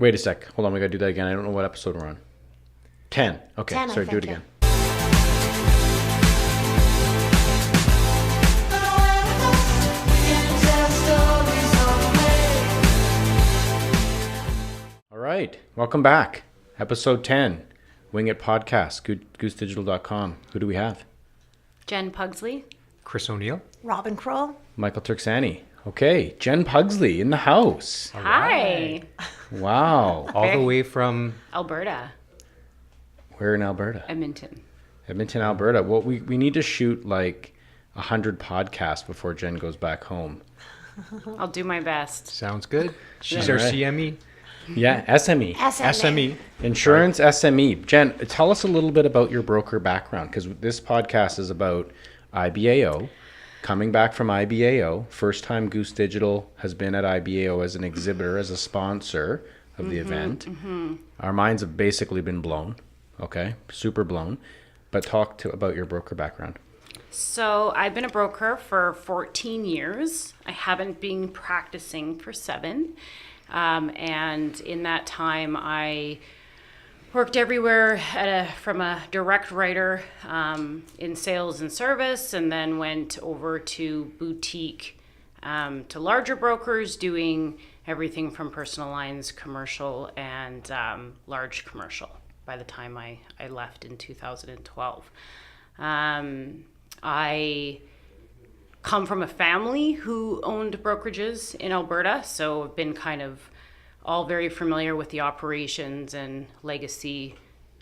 Wait a sec. Hold on. We got to do that again. I don't know what episode we're on. 10. Okay. 10, sorry, do it again. All right. Welcome back. Episode 10. Wing It Podcast. GooseDigital.com. Who do we have? Jen Pugsley. Chris O'Neill. Robin Kroll. Michael Turksani. Okay. Jen Pugsley in the house. Hi. Wow. All the way from Alberta. Where in Alberta? Edmonton. Edmonton, Alberta. Well, we need to shoot like 100 podcasts before Jen goes back home. I'll do my best. sounds good. She's Yeah. our Right. CME. Yeah, SME. SME. Insurance SME. Jen, tell us a little bit about your broker background, because this podcast is about IBAO, coming back from IBAO. First time Goose Digital has been at IBAO as an exhibitor, as a sponsor of the event. Our minds have basically been blown. Okay, super blown. But talk about your broker background. So I've been a broker for 14 years. I haven't been practicing for 7. And in that time, I worked everywhere from a direct writer in sales and service, and then went over to boutique to larger brokers doing everything from personal lines, commercial, and large commercial by the time I left in 2012. I come from a family who owned brokerages in Alberta, so I've been kind of all very familiar with the operations and legacy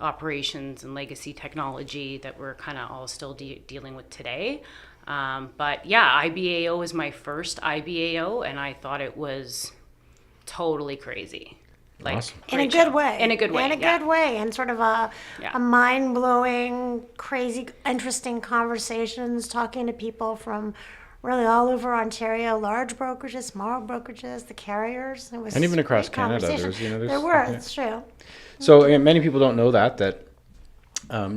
operations and legacy technology that we're kind of all still dealing with today. But yeah, IBAO was my first IBAO, and I thought it was totally crazy. Like, Awesome. In a great good show. way. In a good way. In a yeah. good way. And sort of a Yeah. mind-blowing, crazy, interesting conversations, talking to people from really all over Ontario, large brokerages, small brokerages, the carriers. It was And even across great Canada, conversation. there's There were, it's true. So many people don't know that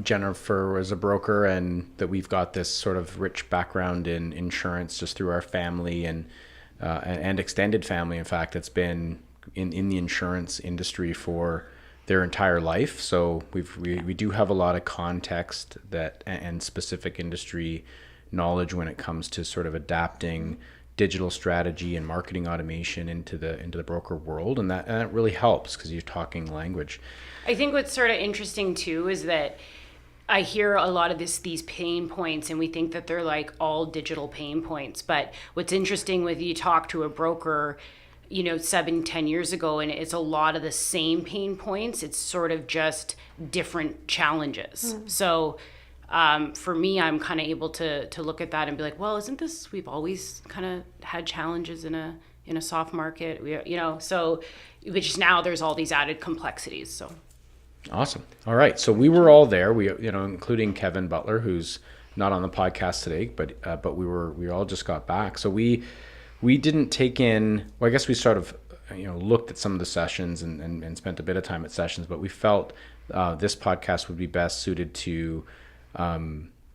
Jennifer was a broker, and that we've got this sort of rich background in insurance just through our family and extended family. In fact, that's been in the insurance industry for their entire life. So we do have a lot of context and specific industry knowledge when it comes to sort of adapting digital strategy and marketing automation into the broker world, and that really helps because you're talking language. I think what's sort of interesting too is that I hear a lot of these pain points, and we think that they're like all digital pain points. But what's interesting when you talk to a broker, 7-10 years ago, and it's a lot of the same pain points. It's sort of just different challenges. So for me, I'm kind of able to look at that and be like, well, isn't this, we've always kind of had challenges in a soft market, so which now there's all these added complexities. So Awesome. All right. So we were all there. We, including Kevin Butler, who's not on the podcast today, but we all just got back. So we didn't take in. Well, I guess we sort of looked at some of the sessions and spent a bit of time at sessions, but we felt this podcast would be best suited to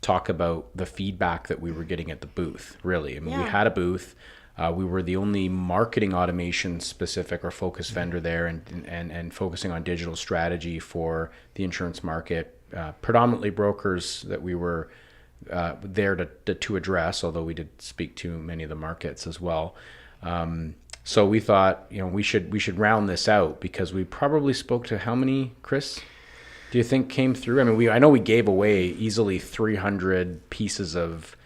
talk about the feedback that we were getting at the booth. Really, I mean, we had a booth. We were the only marketing automation specific or focused vendor there, and focusing on digital strategy for the insurance market, predominantly brokers that we were there to address, although we did speak to many of the markets as well. So we thought, we should round this out, because we probably spoke to how many, Chris? Do you think came through? I mean, I know we gave away easily 300 pieces of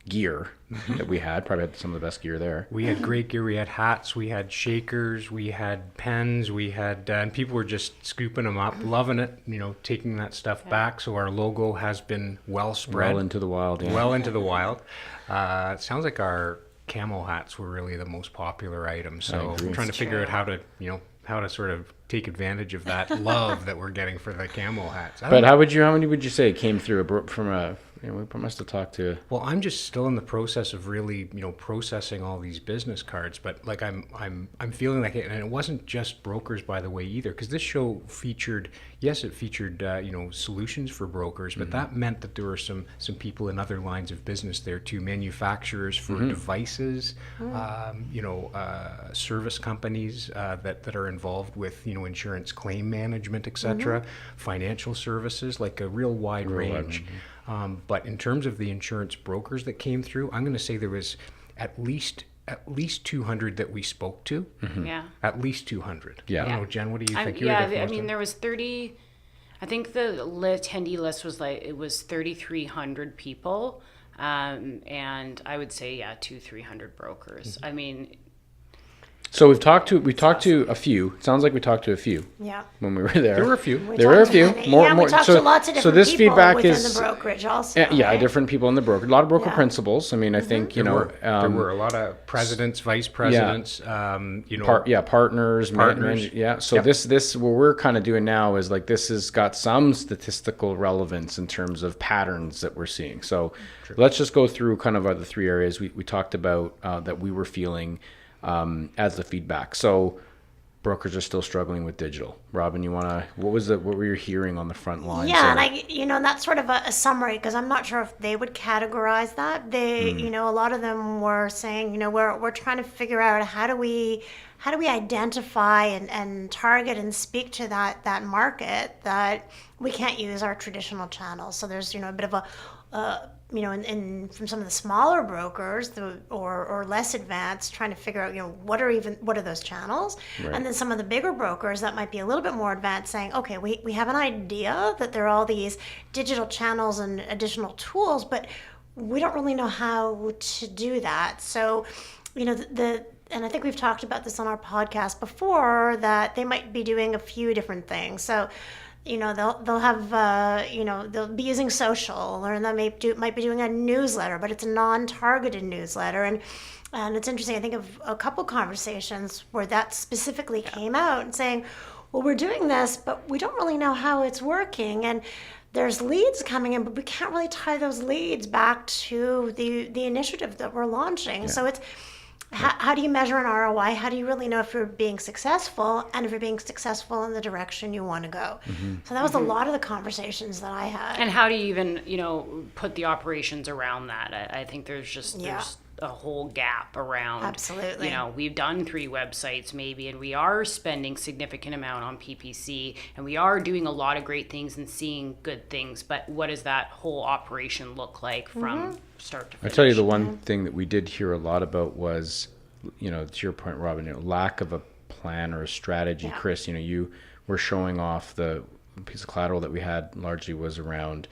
gear that we had. Probably had some of the best gear there. We had great gear. We had hats, we had shakers, we had pens, we had, and people were just scooping them up, loving it, taking that stuff back. So our logo has been well spread. Well into the wild, yeah. Well into the wild. It sounds like our camo hats were really the most popular item. So we're trying to figure out how to sort of take advantage of that love that we're getting for the camo hats. But how many would you say came through from we must have talked to. Well, I'm just still in the process of really, processing all these business cards. But like I'm feeling like it, and it wasn't just brokers, by the way, either. Because this show featured, solutions for brokers, but that meant that there were some people in other lines of business there too, manufacturers for devices, service companies that are involved with insurance claim management, etc., financial services, like a real wide range. But in terms of the insurance brokers that came through, I'm going to say there was at least 200 that we spoke to. Yeah. At least 200. Yeah. I don't know, Jen, what do you think? There was 30. I think the attendee list was 3,300 people, and I would say 200-300 brokers. I mean. So we talked to a few. It sounds like we talked to a few. Yeah. When we were there. There were a few. We talked to lots of different this people feedback within is the brokerage also. right? Different people in the brokerage. A lot of broker principals. I mean, I think There were a lot of presidents, vice presidents. Partners. So this what we're kind of doing now is like this has got some statistical relevance in terms of patterns that we're seeing. So let's just go through kind of the three areas we talked about that we were feeling as the feedback. So brokers are still struggling with digital. Robin, what were you hearing on the front lines? Yeah, and that's sort of a summary, because I'm not sure if they would categorize that. They, a lot of them were saying, we're trying to figure out how do we identify and target and speak to that market that we can't use our traditional channels. So there's, a bit of a from some of the smaller brokers or less advanced, trying to figure out, what are those channels? Right. And then some of the bigger brokers that might be a little bit more advanced saying, okay, we have an idea that there are all these digital channels and additional tools, but we don't really know how to do that. So, and I think we've talked about this on our podcast before, that they might be doing a few different things. So, they'll have, they'll be using social, or they might be doing a newsletter, but it's a non-targeted newsletter. And it's interesting, I think of a couple conversations where that specifically came out and saying, well, we're doing this, but we don't really know how it's working. And there's leads coming in, but we can't really tie those leads back to the initiative that we're launching. Yeah. So it's, how do you measure an ROI? How do you really know if you're being successful, and if you're being successful in the direction you want to go? So that was a lot of the conversations that I had. And how do you even, put the operations around that? I think there's a whole gap around. Absolutely. We've done 3 websites maybe, and we are spending significant amount on PPC, and we are doing a lot of great things and seeing good things, but what does that whole operation look like from start to finish? I tell you, the one thing that we did hear a lot about was, to your point, Robin, lack of a plan or a strategy. Yeah. Chris, you were showing off the piece of collateral that we had largely was around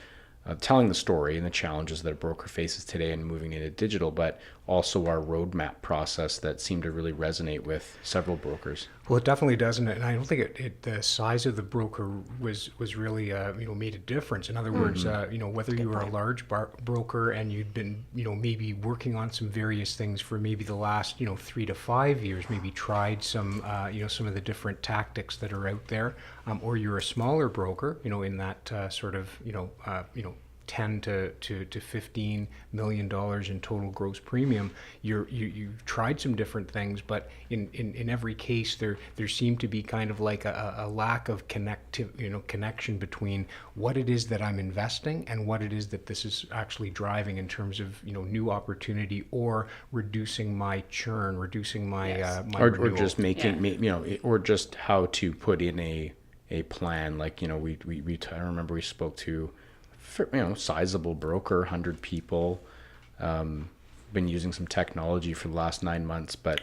telling the story and the challenges that a broker faces today and moving into digital, but also our roadmap process that seemed to really resonate with several brokers. Well, it definitely doesn't, and I don't think the size of the broker was really made a difference. In other words, whether you were a large broker and you'd been maybe working on some various things for maybe the last 3 to 5 years, maybe tried some some of the different tactics that are out there, or you're a smaller broker, in that sort of 10 to $15 million in total gross premium. You've tried some different things, but in every case there seemed to be kind of like a lack of connection between what it is that I'm investing and what it is that this is actually driving in terms of new opportunity, or reducing my churn, reducing my my or just making or just how to put in a plan. Like I remember we spoke to sizable broker, 100 people, been using some technology for the last 9 months, but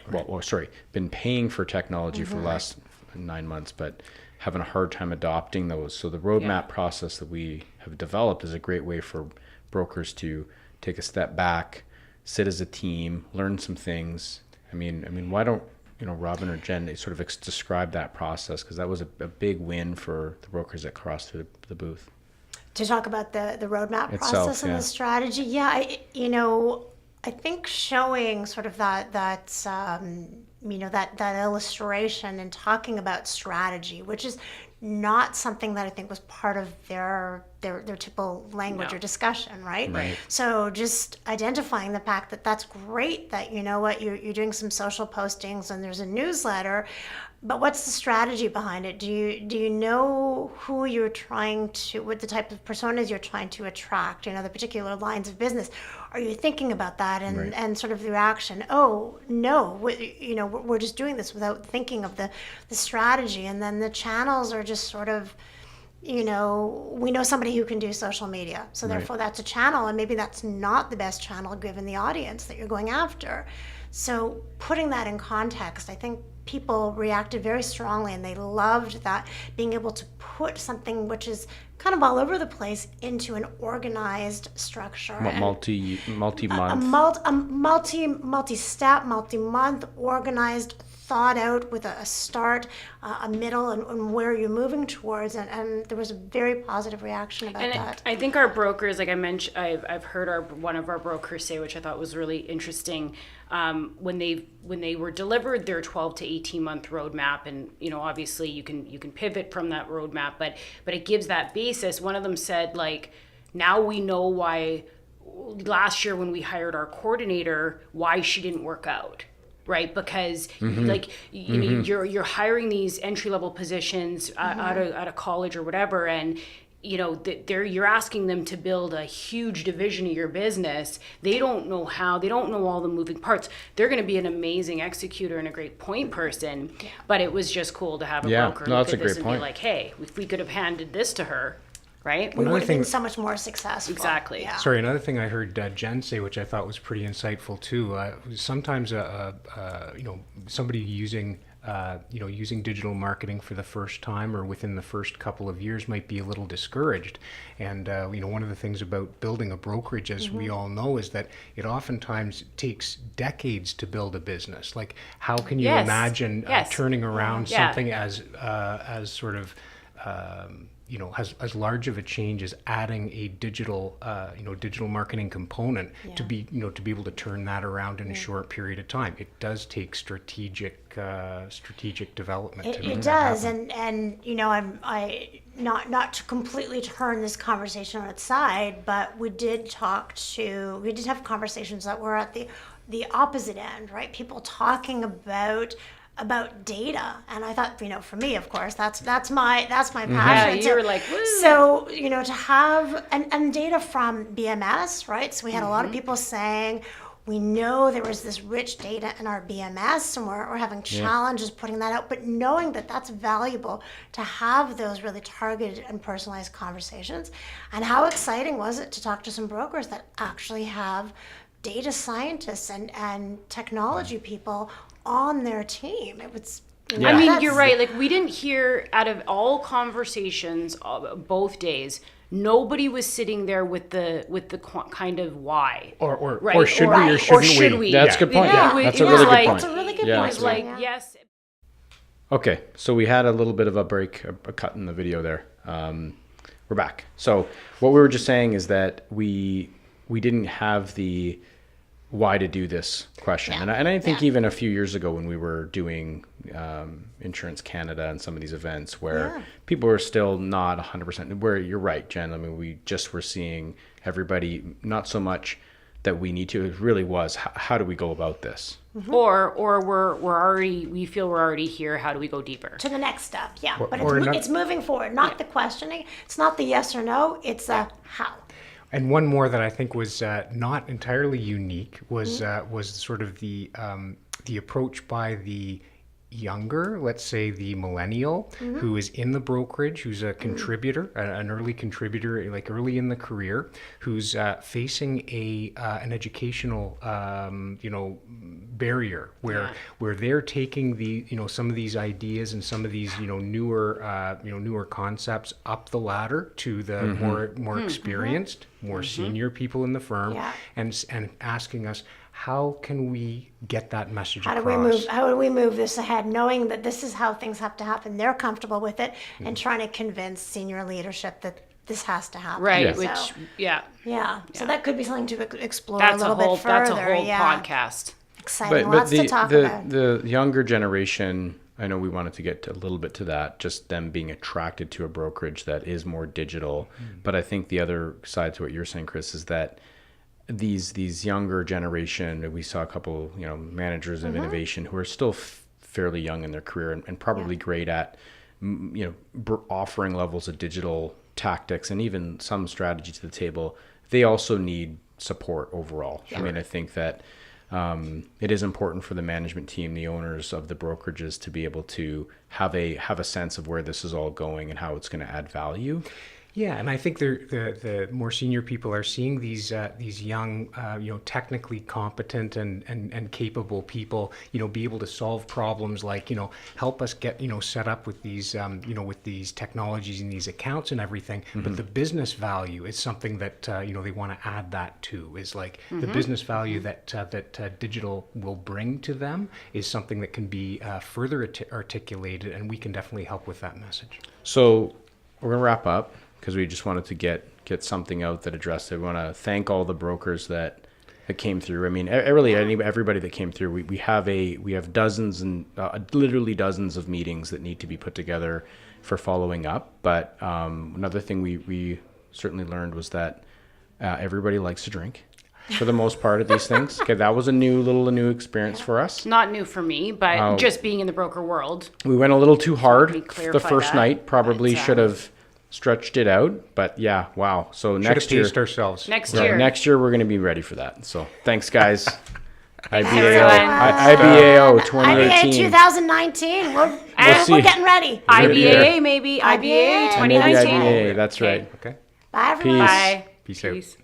been paying for technology for the last 9 months, but having a hard time adopting those. So the roadmap process that we have developed is a great way for brokers to take a step back, sit as a team, learn some things. I mean, why don't Robin or Jen sort of describe that process, because that was a big win for the brokers that crossed through the booth. To talk about the roadmap itself, process and the strategy, I think showing sort of that that illustration and talking about strategy, which is not something that I think was part of their typical language or discussion, right? Right. So just identifying the fact that that's great that, you're doing some social postings and there's a newsletter, but what's the strategy behind it? Do you know who you're trying to, what the type of personas you're trying to attract, the particular lines of business? Are you thinking about that and sort of the reaction? Oh, no, we're just doing this without thinking of the strategy. And then the channels are just sort of, we know somebody who can do social media. So therefore that's a channel, and maybe that's not the best channel given the audience that you're going after. So putting that in context, I think people reacted very strongly, and they loved that, being able to put something which is kind of all over the place into an organized structure. Multi-month. Multi-step, multi-month, organized, thought out with a start, a middle, and where you're moving towards. And there was a very positive reaction about that. I think our brokers, like I mentioned, I've heard one of our brokers say, which I thought was really interesting, when they were delivered their 12 to 18 month roadmap, and obviously you can pivot from that roadmap, but it gives that basis. One of them said, like, now we know why last year when we hired our coordinator, why she didn't work out. Right, because you're hiring these entry level positions out of college or whatever, and you're asking them to build a huge division of your business. They don't know how. They don't know all the moving parts. They're going to be an amazing executor and a great point person. Yeah. But it was just cool to have a broker look at this and be like, hey, if we could have handed this to her. Right? We would have been so much more successful. Exactly. Yeah. Sorry, another thing I heard Jen say, which I thought was pretty insightful too. Sometimes, somebody using digital marketing for the first time or within the first couple of years might be a little discouraged. And one of the things about building a brokerage, as we all know, is that it oftentimes takes decades to build a business. Like, how can you imagine turning around something as sort of as large of a change as adding a digital marketing component to be able to turn that around in a short period of time. It does take strategic development. It does, and I not to completely turn this conversation on its side, but we did have conversations that were at the opposite end, right? People talking about data, and I thought, for me, of course, that's my passion. Yeah, you were like, woo. So to have and data from BMS, right? So we had a lot of people saying, we know there was this rich data in our BMS, and we're having challenges putting that out, but knowing that that's valuable to have those really targeted and personalized conversations. And how exciting was it to talk to some brokers that actually have data scientists and technology people on their team. It was. I mean, you're right. Like, we didn't hear, out of all conversations, both days, nobody was sitting there with the kind of why. Or should we or shouldn't we? That's a good point. Yeah, that's a really good point. That's a really good point. It's like, yes. Okay, so we had a little bit of a break, a cut in the video there. We're back. So what we were just saying is that we didn't have the why to do this question. And I think even a few years ago when we were doing Insurance Canada and some of these events where people were still not 100%, where you're right, Jen. I mean, we just were seeing everybody, not so much that we need to, it really was, how do we go about this? Mm-hmm. Or we feel we're already here. How do we go deeper? To the next step, but it's moving forward, not the questioning. It's not the yes or no, it's a how. And one more that I think was not entirely unique was sort of the approach by the younger, let's say the millennial, who is in the brokerage, who's a contributor, an early contributor, like early in the career, who's facing an educational barrier where they're taking the some of these ideas and some of these newer concepts up the ladder to the more experienced, more senior people in the firm, and asking us, how can we get that message across? How do we move this ahead, knowing that this is how things have to happen? They're comfortable with it, and trying to convince senior leadership that this has to happen. Right. So, So that could be something to explore a little bit further. That's a whole podcast. Exciting. Lots to talk about. the younger generation, I know we wanted to get a little bit to that, just them being attracted to a brokerage that is more digital. But I think the other side to what you're saying, Chris, is that these younger generation, we saw a couple, managers of innovation who are still fairly young in their career and probably great at, offering levels of digital tactics and even some strategy to the table. They also need support overall. I mean, I think that it is important for the management team, the owners of the brokerages, to be able to have a sense of where this is all going and how it's going to add value. Yeah, and I think the more senior people are seeing these young, technically competent and capable people, be able to solve problems like, help us get, set up with these, with these technologies and these accounts and everything. But the business value is something that, they want to add that to, is like the business value that digital will bring to them is something that can be further articulated, and we can definitely help with that message. So we're going to wrap up, because we just wanted to get something out that addressed it. We want to thank all the brokers that came through. I mean, everybody that came through. We have dozens and literally dozens of meetings that need to be put together for following up. But another thing we certainly learned was that everybody likes to drink, for the most part, at these things. Okay, that was a new experience for us. Not new for me, but just being in the broker world. We went a little too hard the first that, night. Probably should have stretched it out, but yeah, wow. So next year, ourselves. Next year we're going to be ready for that. So thanks, guys. Thanks, IBAO 2018. IBA 2019. We're getting ready. IBAA maybe. IBAA 2019. IBAA, that's right. Okay. Bye, everyone. Peace. Bye. Peace out. Peace.